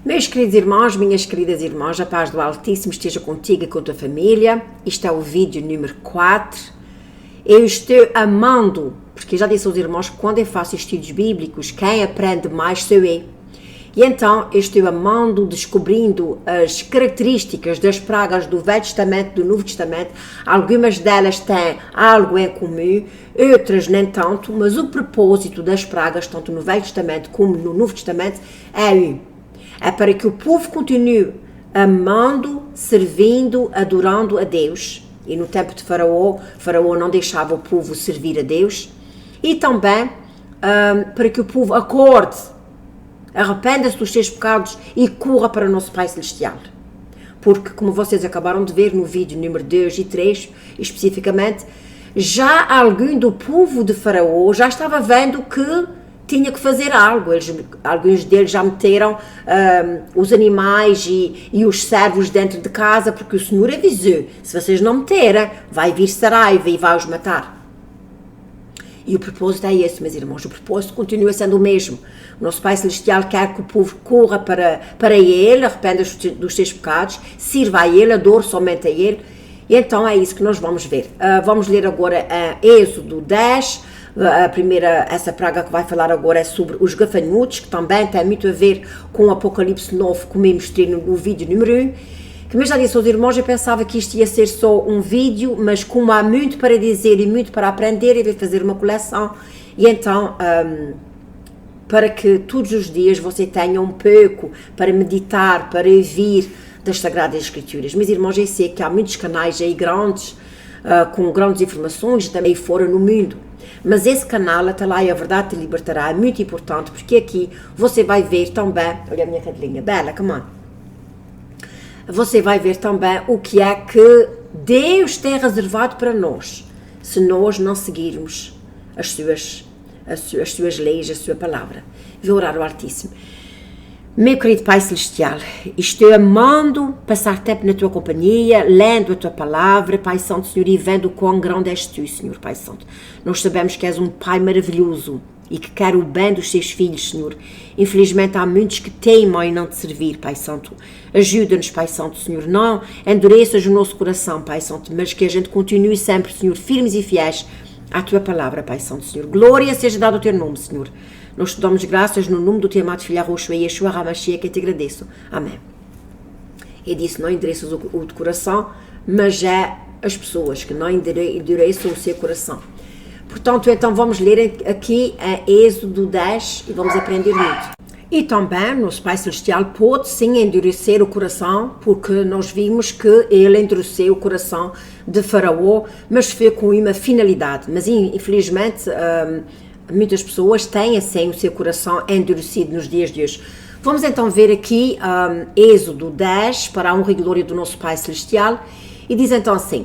Meus queridos irmãos, minhas queridas irmãs, a paz do Altíssimo esteja contigo e com a tua família. Este é o vídeo número 4. Eu estou amando, porque já disse aos irmãos que quando eu faço estudos bíblicos, quem aprende mais sou eu. E então eu estou amando, descobrindo as características das pragas do Velho Testamento e do Novo Testamento. Algumas delas têm algo em comum, outras nem tanto, mas o propósito das pragas, tanto no Velho Testamento como no Novo Testamento, é um. É para que o povo continue amando, servindo, adorando a Deus. E no tempo de Faraó não deixava o povo servir a Deus. E também para que o povo acorde, arrependa-se dos seus pecados e corra para o nosso Pai Celestial. Porque, como vocês acabaram de ver no vídeo número 2 e 3, especificamente, já alguém do povo de Faraó já estava vendo que tinha que fazer algo. Alguns deles já meteram os animais e os servos dentro de casa, porque o Senhor avisou, se vocês não meterem, vai vir Saraiva e vai os matar. E o propósito é esse, meus irmãos, o propósito continua sendo o mesmo. O nosso Pai Celestial quer que o povo corra para Ele, arrependa-se dos seus pecados, sirva a Ele, adore somente a Ele. E então é isso que nós vamos ver. Vamos ler agora Êxodo 10, essa praga que vai falar agora é sobre os gafanhotos, que também tem muito a ver com o Apocalipse 9, como eu mostrei no vídeo número 1. Como eu já disse aos irmãos, eu pensava que isto ia ser só um vídeo, mas como há muito para dizer e muito para aprender, eu vou fazer uma coleção. E então, para que todos os dias você tenha um pouco para meditar, para ouvir das Sagradas Escrituras. Meus irmãos, eu sei que há muitos canais aí grandes, com grandes informações, também fora no mundo. Mas esse canal, até lá e a verdade te libertará, é muito importante, porque aqui você vai ver também, olha a minha cadelinha, bela, come on. Você vai ver também o que é que Deus tem reservado para nós, se nós não seguirmos as suas leis, a sua palavra. Vou orar ao Altíssimo. Meu querido Pai Celestial, estou amando passar tempo na tua companhia, lendo a tua palavra, Pai Santo, Senhor, e vendo o quão grande és tu, Senhor, Pai Santo. Nós sabemos que és um Pai maravilhoso e que quer o bem dos seus filhos, Senhor. Infelizmente há muitos que teimam em não te servir, Pai Santo. Ajuda-nos, Pai Santo, Senhor. Não endureças o nosso coração, Pai Santo, mas que a gente continue sempre, Senhor, firmes e fiéis à tua palavra, Pai Santo, Senhor. Glória seja dada ao teu nome, Senhor. Nós te damos graças no nome do teu amado Filho Arroxo e Yeshua HaMashiach, que te agradeço. Amém. E disse, não endureças o coração, mas é as pessoas que não endureçam o seu coração. Portanto, então vamos ler aqui Êxodo 10 e vamos aprender muito. E também, nosso Pai Celestial pode sim endurecer o coração, porque nós vimos que ele endureceu o coração de Faraó, mas foi com uma finalidade. Mas infelizmente, muitas pessoas têm assim o seu coração endurecido nos dias de hoje. Vamos então ver aqui Êxodo 10, para a honra e glória do nosso Pai Celestial, e diz então assim: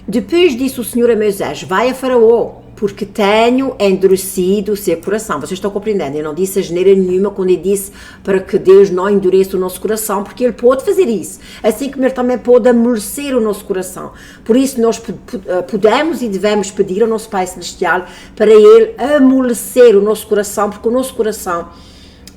depois disse o Senhor a Moisés, vai a Faraó, porque tenho endurecido o seu coração. Vocês estão compreendendo? Eu não disse asneira nenhuma quando eu disse para que Deus não endureça o nosso coração, porque Ele pode fazer isso, assim como Ele também pode amolecer o nosso coração. Por isso nós podemos e devemos pedir ao nosso Pai Celestial para Ele amolecer o nosso coração, porque o nosso coração,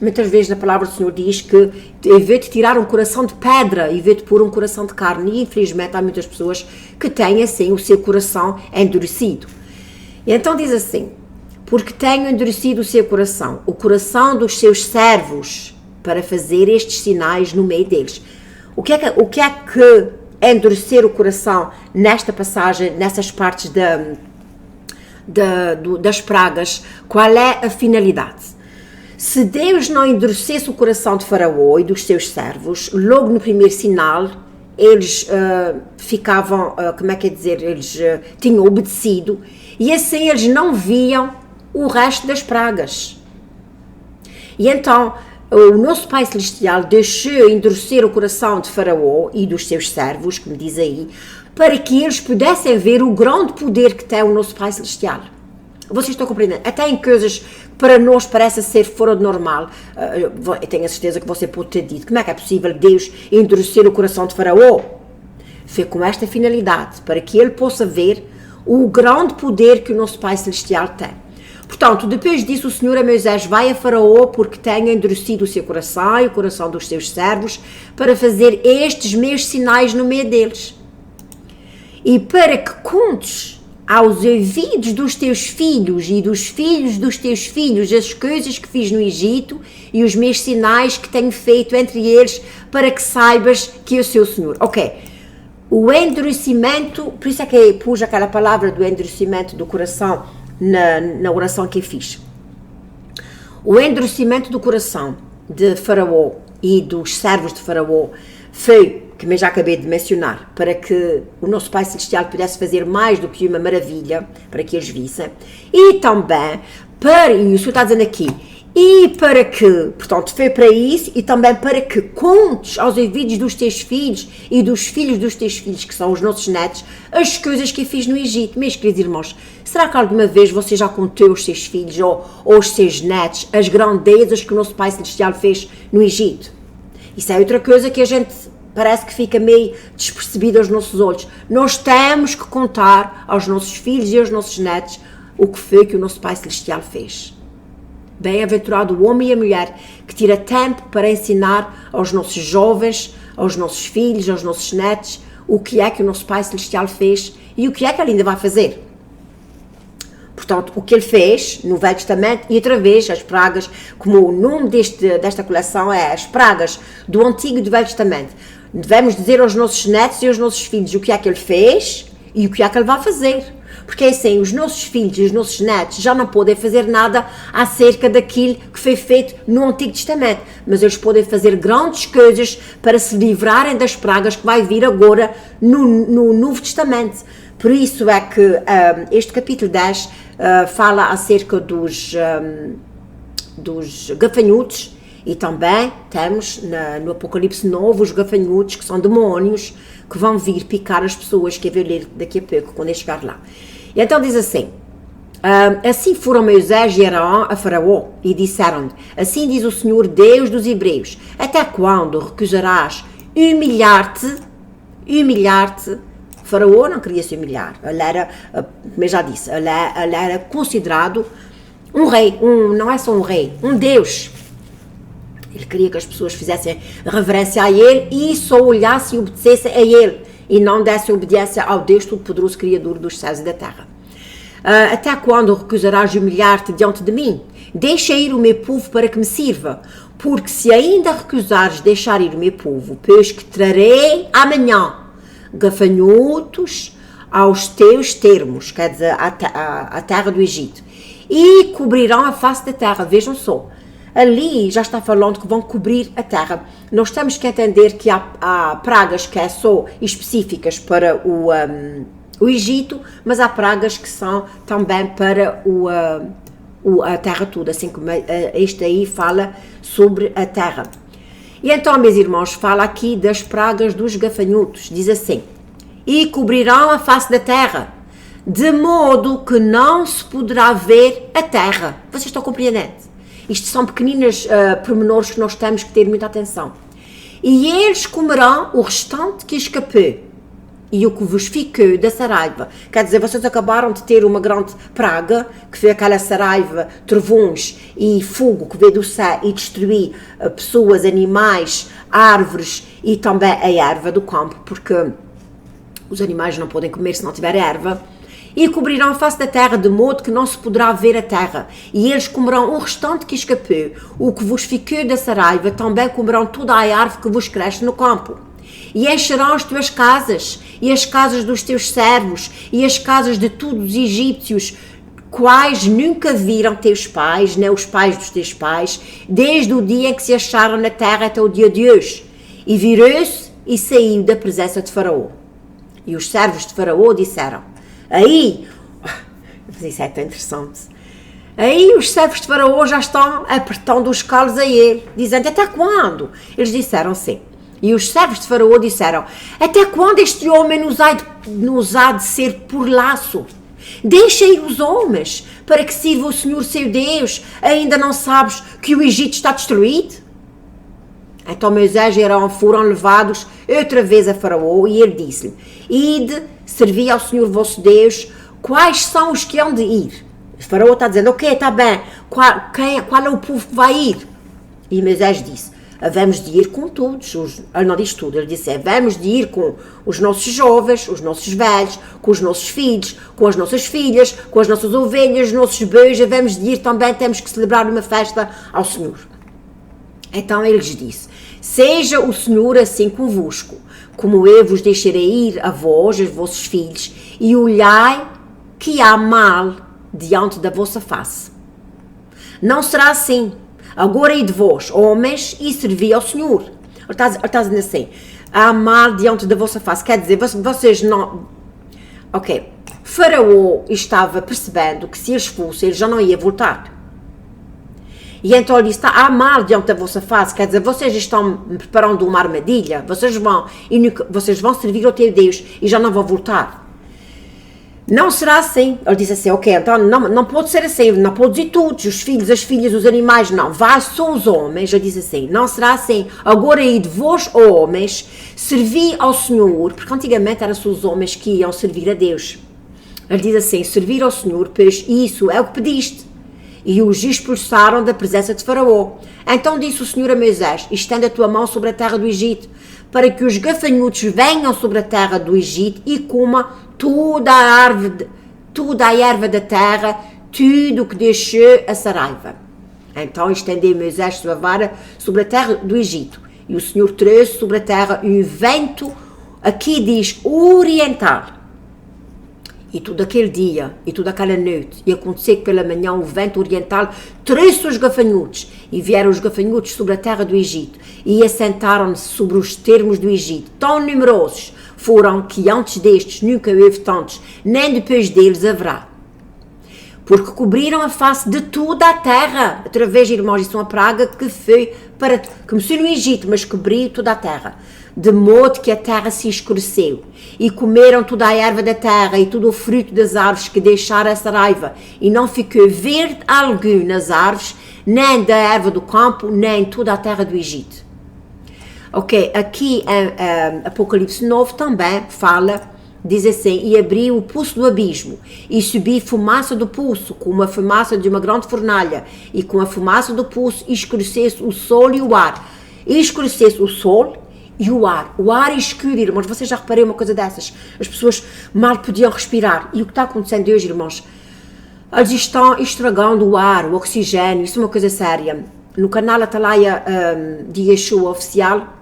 muitas vezes na palavra do Senhor diz que eu vou-te tirar um coração de pedra e vou-te pôr um coração de carne, e infelizmente há muitas pessoas que têm assim o seu coração endurecido. E então diz assim: porque tenho endurecido o seu coração, o coração dos seus servos, para fazer estes sinais no meio deles. O que é que endurecer o coração nesta passagem, nessas partes das pragas? Qual é a finalidade? Se Deus não endurecesse o coração de Faraó e dos seus servos, logo no primeiro sinal, eles ficavam, eles tinham obedecido, e assim eles não viam o resto das pragas. E então o nosso Pai Celestial deixou endurecer o coração de Faraó e dos seus servos, como diz aí, para que eles pudessem ver o grande poder que tem o nosso Pai Celestial. Vocês estão compreendendo? Até em coisas que para nós parece ser fora do normal. Eu tenho a certeza que você pode ter dito: como é que é possível Deus endurecer o coração de Faraó? Foi com esta finalidade, para que ele possa ver o grande poder que o nosso Pai Celestial tem. Portanto, depois disso, o Senhor a Moisés vai a Faraó porque tem endurecido o seu coração e o coração dos seus servos para fazer estes meus sinais no meio deles. E para que contes aos ouvidos dos teus filhos e dos filhos dos teus filhos as coisas que fiz no Egito e os meus sinais que tenho feito entre eles, para que saibas que eu sou o Senhor. Ok, o endurecimento, por isso é que eu pus aquela palavra do endurecimento do coração na oração que eu fiz. O endurecimento do coração de Faraó e dos servos de Faraó foi, que eu já acabei de mencionar, para que o nosso Pai Celestial pudesse fazer mais do que uma maravilha, para que eles vissem, e também, e o Senhor está dizendo aqui, e para que, portanto, foi para isso, e também para que contes aos ouvidos dos teus filhos e dos filhos dos teus filhos, que são os nossos netos, as coisas que eu fiz no Egito. Meus queridos irmãos, será que alguma vez você já contou aos seus filhos ou aos seus netos as grandezas que o nosso Pai Celestial fez no Egito? Isso é outra coisa que a gente parece que fica meio despercebido aos nossos olhos. Nós temos que contar aos nossos filhos e aos nossos netos o que foi que o nosso Pai Celestial fez. Bem-aventurado o homem e a mulher que tira tempo para ensinar aos nossos jovens, aos nossos filhos, aos nossos netos, o que é que o nosso Pai Celestial fez e o que é que ele ainda vai fazer. Portanto, o que ele fez no Velho Testamento, e outra vez as pragas, como o nome desta coleção é as pragas do Antigo e do Velho Testamento, devemos dizer aos nossos netos e aos nossos filhos o que é que ele fez e o que é que ele vai fazer. Porque assim, os nossos filhos e os nossos netos já não podem fazer nada acerca daquilo que foi feito no Antigo Testamento, mas eles podem fazer grandes coisas para se livrarem das pragas que vai vir agora no Novo Testamento. Por isso é que este capítulo 10 fala acerca dos gafanhotos, e também temos no Apocalipse 9 os gafanhotos, que são demónios que vão vir picar as pessoas, que eu vou ler daqui a pouco, quando eu chegar lá. E então diz assim, assim foram Moisés e Arão a Faraó e disseram-lhe, assim diz o Senhor Deus dos Hebreus, até quando recusarás humilhar-te? Faraó não queria se humilhar, ele era, como eu já disse, ele era considerado um rei, não é só um rei, um Deus. Ele queria que as pessoas fizessem reverência a ele e só olhassem e obedecessem a ele e não dessem obediência ao Deus Todo-Poderoso, Criador dos céus e da terra. Até quando recusarás humilhar-te diante de mim? Deixa ir o meu povo para que me sirva, porque se ainda recusares deixar ir o meu povo, pois que trarei amanhã gafanhotos aos teus termos, quer dizer, a terra do Egito, e cobrirão a face da terra. Vejam só, ali já está falando que vão cobrir a terra. Nós temos que entender que há pragas que é só específicas para o Egito, mas há pragas que são também para a terra toda, assim como este aí fala sobre a terra. E então, meus irmãos, fala aqui das pragas dos gafanhotos, diz assim, e cobrirão a face da terra, de modo que não se poderá ver a terra. Vocês estão compreendendo? Isto são pequeninos pormenores que nós temos que ter muita atenção. E eles comerão o restante que escapou, e o que vos ficou da saraiva. Quer dizer, vocês acabaram de ter uma grande praga, que foi aquela saraiva, trovões e fogo que veio do céu e destruir pessoas, animais, árvores e também a erva do campo, porque os animais não podem comer se não tiver erva. E cobrirão a face da terra, de modo que não se poderá ver a terra. E eles comerão o restante que escapou, o que vos ficou da saraiva, também comerão toda a árvore que vos cresce no campo. E encherão as tuas casas, e as casas dos teus servos, e as casas de todos os egípcios, quais nunca viram teus pais, nem os pais dos teus pais, desde o dia em que se acharam na terra até o dia de hoje. E virou-se e saiu da presença de Faraó. E os servos de Faraó disseram, aí, isso é tão interessante, aí os servos de Faraó já estão apertando os calos a ele, dizendo, até quando? Eles disseram sim. E os servos de Faraó disseram, até quando este homem nos há de ser por laço? Deixa ir os homens, para que sirva o Senhor seu Deus. Ainda não sabes que o Egito está destruído? Então Moisés e Arão foram levados outra vez a Faraó, e ele disse-lhe, ide, servi ao Senhor vosso Deus. Quais são os que hão de ir? O faraó está dizendo, ok, está bem, qual é o povo que vai ir? E Moisés disse, vamos de ir com todos, ele não diz tudo, ele disse, vamos de ir com os nossos jovens, os nossos velhos, com os nossos filhos, com as nossas filhas, com as nossas ovelhas, os nossos bois, vamos de ir também, temos que celebrar uma festa ao Senhor. Então ele lhes disse, seja o Senhor assim convosco, como eu vos deixarei ir a vós, aos vossos filhos, e olhai que há mal diante da vossa face. Não será assim. Agora e de vós, homens, e servi ao Senhor. Ele está dizendo assim, há mal diante da vossa face. Quer dizer, vocês não... Ok, Faraó estava percebendo que se eles fossem, ele já não ia voltar. E então ele disse, há mal diante da vossa face, quer dizer, vocês estão preparando uma armadilha, vocês vão servir ao teu Deus e já não vão voltar. Não será assim. Ele disse assim, ok, então não pode ser assim, não pode ir todos, os filhos, as filhas, os animais, não, vá só os homens. Ele disse assim, não será assim, agora aí de vós, homens, servi ao Senhor, porque antigamente eram só os homens que iam servir a Deus. Ele diz assim, servir ao Senhor, pois isso é o que pediste. E os expulsaram da presença de Faraó. Então disse o Senhor a Moisés, estende a tua mão sobre a terra do Egito, para que os gafanhotos venham sobre a terra do Egito e coma toda a erva da terra, tudo o que deixou a saraiva. Então estendeu Moisés sua vara sobre a terra do Egito, e o Senhor trouxe sobre a terra um vento, aqui diz oriental. E todo aquele dia, e toda aquela noite, e aconteceu que pela manhã o vento oriental trouxe os gafanhotos, e vieram os gafanhotos sobre a terra do Egito, e assentaram-se sobre os termos do Egito, tão numerosos foram que antes destes nunca houve tantos, nem depois deles haverá. Porque cobriram a face de toda a terra, através, irmãos, isso é uma praga que começou no Egito, mas cobriu toda a terra, de modo que a terra se escureceu, e comeram toda a erva da terra e todo o fruto das árvores que deixaram a saraiva, e não ficou verde algum nas árvores, nem da erva do campo, nem toda a terra do Egito. Ok, aqui em Apocalipse 9 também fala, diz assim, e abriu o poço do abismo, e subi fumaça do poço, como a fumaça de uma grande fornalha, e com a fumaça do poço escurecesse o sol e o ar. E escurecesse o sol e o ar escuro, irmãos, vocês já reparei uma coisa dessas, as pessoas mal podiam respirar, e o que está acontecendo hoje, irmãos, eles estão estragando o ar, o oxigênio, isso é uma coisa séria. No canal Atalaia de Yeshua Oficial,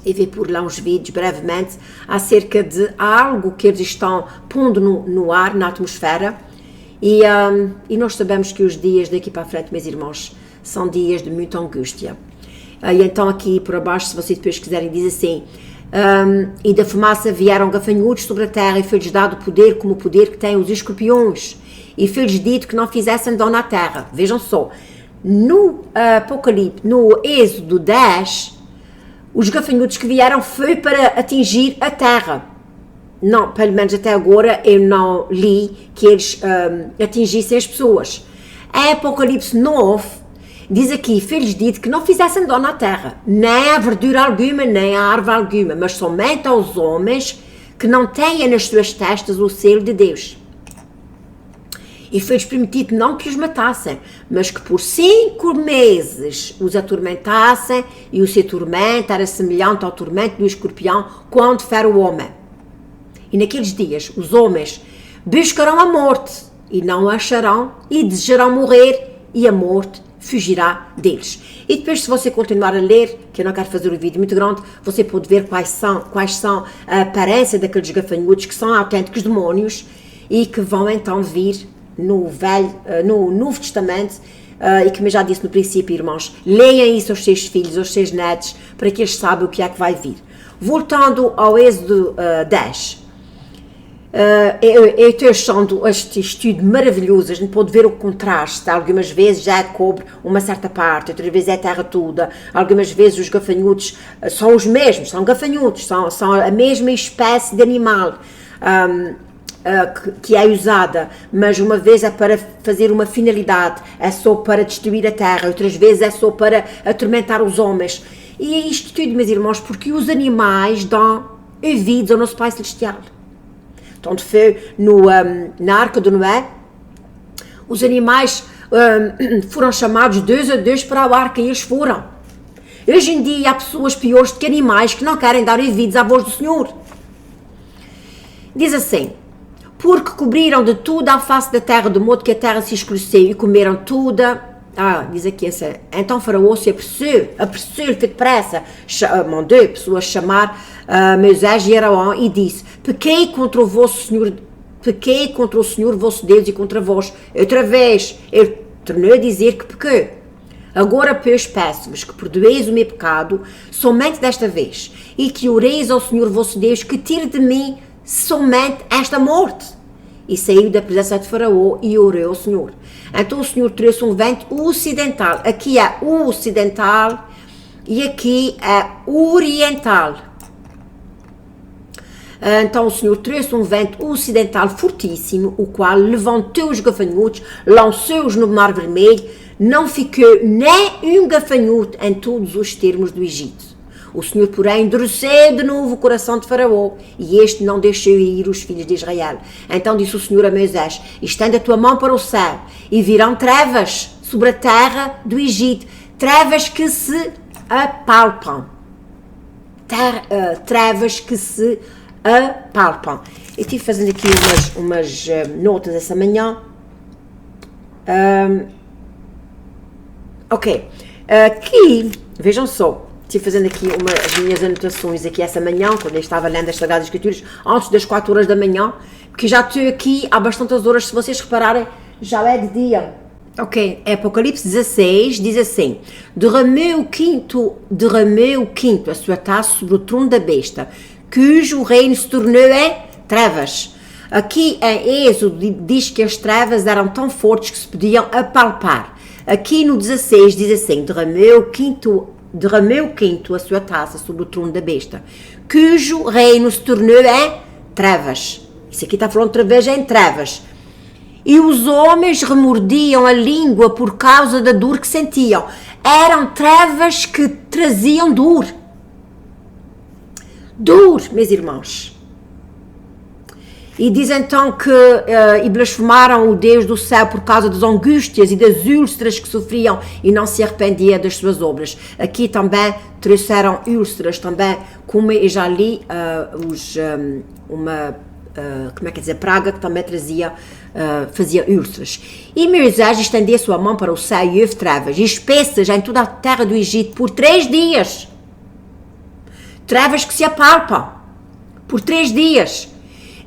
e ver por lá uns vídeos brevemente acerca de algo que eles estão pondo no ar, na atmosfera, e nós sabemos que os dias daqui para a frente, meus irmãos, são dias de muita angústia. E então aqui por abaixo, se vocês depois quiserem, diz assim, e da fumaça vieram gafanhotos sobre a terra, e foi-lhes dado poder como o poder que têm os escorpiões, e foi-lhes dito que não fizessem dano à terra. Vejam só, no Apocalipse, no Êxodo 10, os gafanhotos que vieram foi para atingir a terra. Não, pelo menos até agora eu não li que eles atingissem as pessoas. Em Apocalipse 9, diz aqui, foi-lhes dito que não fizessem dano à terra, nem a verdura alguma, nem a árvore alguma, mas somente aos homens que não tenham nas suas testas o selo de Deus. E foi-lhes permitido não que os matassem, mas que por 5 meses os atormentassem, e o seu tormento era semelhante ao tormento do escorpião quando fere o homem. E naqueles dias os homens buscarão a morte, e não a acharão, e desejarão morrer, e a morte fugirá deles. E depois, se você continuar a ler, que eu não quero fazer um vídeo muito grande, você pode ver quais são a aparência daqueles gafanhotos que são autênticos demónios, e que vão então vir no Novo Testamento, e como eu já disse no princípio, irmãos, leiam isso aos seus filhos, aos seus netos, para que eles saibam o que é que vai vir. Voltando ao Êxodo 10, eu estou achando este estudo maravilhoso. A gente pode ver o contraste, algumas vezes já cobre uma certa parte, outras vezes é a terra toda, algumas vezes os gafanhotos são os mesmos, são gafanhotos, são a mesma espécie de animal, que é usada, mas uma vez é para fazer uma finalidade, é só para destruir a terra, outras vezes é só para atormentar os homens. E é isto tudo, meus irmãos, porque os animais dão ouvidos ao nosso Pai Celestial. Tanto foi na Arca de Noé, Os animais foram chamados 2 a 2 para o arca e eles foram. Hoje em dia há pessoas piores do que animais que não querem dar ouvidos à voz do Senhor. Diz assim: porque cobriram de tudo a face da terra, de modo que a terra se escureceu e comeram tudo. Diz aqui assim: então Faraó se apressou, fez depressa, mandou pessoas chamar Moisés e Arão e disse: pequei contra o Senhor vosso Deus e contra vós. Outra vez, ele tornou a dizer que pequei. Agora, pois, peço-vos que perdoeis o meu pecado somente desta vez e que oreis ao Senhor vosso Deus que tire de mim somente esta morte. E saiu da presença de Faraó e orou ao Senhor. Então o Senhor trouxe um vento ocidental. Aqui é o ocidental e aqui é oriental. Então o Senhor trouxe um vento ocidental fortíssimo, o qual levantou os gafanhotos, lançou-os no mar vermelho, não ficou nem um gafanhoto em todos os termos do Egito. O Senhor, porém, endureceu de novo o coração de Faraó, e este não deixou ir os filhos de Israel. Então disse o Senhor a Moisés: estende a tua mão para o céu, e virão trevas sobre a terra do Egito, trevas que se apalpam. Trevas que se apalpam. Eu estive fazendo aqui umas notas essa manhã. Aqui, vejam só. Estive fazendo aqui as minhas anotações aqui essa manhã, quando eu estava lendo as Sagradas Escrituras, antes das 4 horas da manhã, porque já estou aqui há bastantes horas, se vocês repararem, já é de dia. Apocalipse 16 diz assim: derramou o quinto a sua taça sobre o trono da besta, cujo reino se tornou em trevas. Aqui em Êxodo diz que as trevas eram tão fortes que se podiam apalpar. Aqui no 16 diz assim: derramou o quinto a sua taça sobre o trono da besta, cujo reino se tornou em trevas. Isso aqui está falando outra vez em trevas. E os homens remordiam a língua por causa da dor que sentiam. Eram trevas que traziam dor. Dor, meus irmãos. E diz então que e blasfemaram o Deus do céu por causa das angústias e das úlceras que sofriam e não se arrependia das suas obras. Aqui também trouxeram úlceras, também, como eu já li, praga que também fazia úlceras. E Moisés estendeu a sua mão para o céu e houve trevas espessas em toda a terra do Egito por 3 dias. Trevas que se apalpam por 3 dias.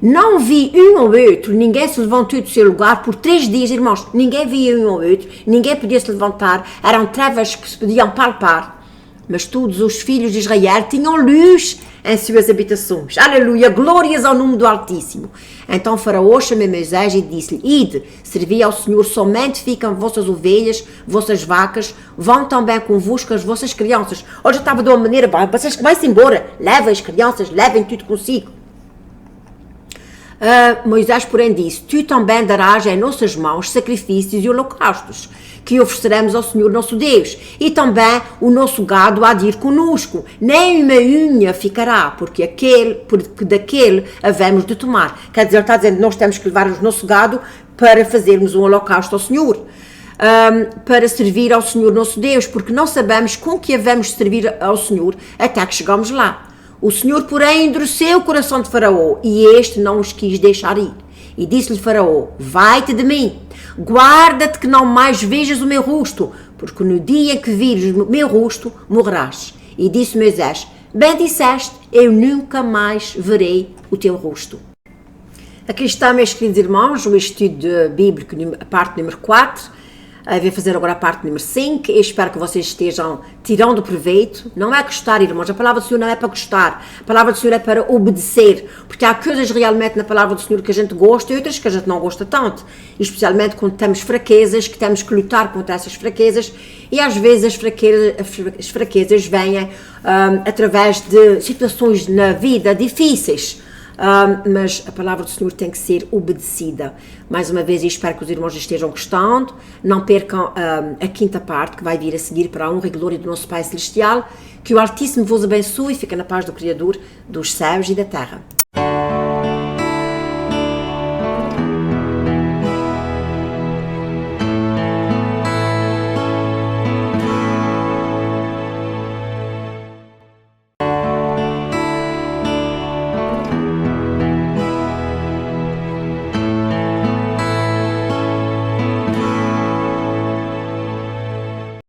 Não vi um ou outro, ninguém se levantou do seu lugar por 3 dias, irmãos. Ninguém via um ou outro, ninguém podia se levantar. Eram trevas que se podiam palpar. Mas todos os filhos de Israel tinham luz em suas habitações. Aleluia, glórias ao nome do Altíssimo. Então Faraó chamou Moisés e disse-lhe: ide, servi ao Senhor, somente ficam vossas ovelhas, vossas vacas, vão também convosco as vossas crianças. Hoje estava de uma maneira, vocês que vai-se embora, levem as crianças, levem tudo consigo. Moisés, porém, disse: tu também darás em nossas mãos sacrifícios e holocaustos, que ofereceremos ao Senhor nosso Deus, e também o nosso gado há de ir conosco, nem uma unha ficará, porque daquele havemos de tomar. Quer dizer, ele está dizendo, nós temos que levar o nosso gado para fazermos um holocausto ao Senhor, para servir ao Senhor nosso Deus, porque não sabemos com que havemos de servir ao Senhor até que chegamos lá. O Senhor, porém, endureceu o coração de Faraó, e este não os quis deixar ir. E disse-lhe Faraó: vai-te de mim, guarda-te que não mais vejas o meu rosto, porque no dia em que vires o meu rosto, morrerás. E disse Moisés: bem disseste, eu nunca mais verei o teu rosto. Aqui está, meus queridos irmãos, o estudo bíblico, a parte número 4. Vou fazer agora a parte número 5. Eu espero que vocês estejam tirando proveito. Não é gostar, irmãos. A palavra do Senhor não é para gostar. A palavra do Senhor é para obedecer. Porque há coisas realmente na palavra do Senhor que a gente gosta e outras que a gente não gosta tanto. E especialmente quando temos fraquezas, que temos que lutar contra essas fraquezas. E às vezes as fraquezas vêm através de situações na vida difíceis. Mas a palavra do Senhor tem que ser obedecida. Mais uma vez, eu espero que os irmãos estejam gostando. Não percam a 5ª parte que vai vir a seguir para a honra e glória do nosso Pai Celestial. Que o Altíssimo vos abençoe e fique na paz do Criador dos céus e da terra.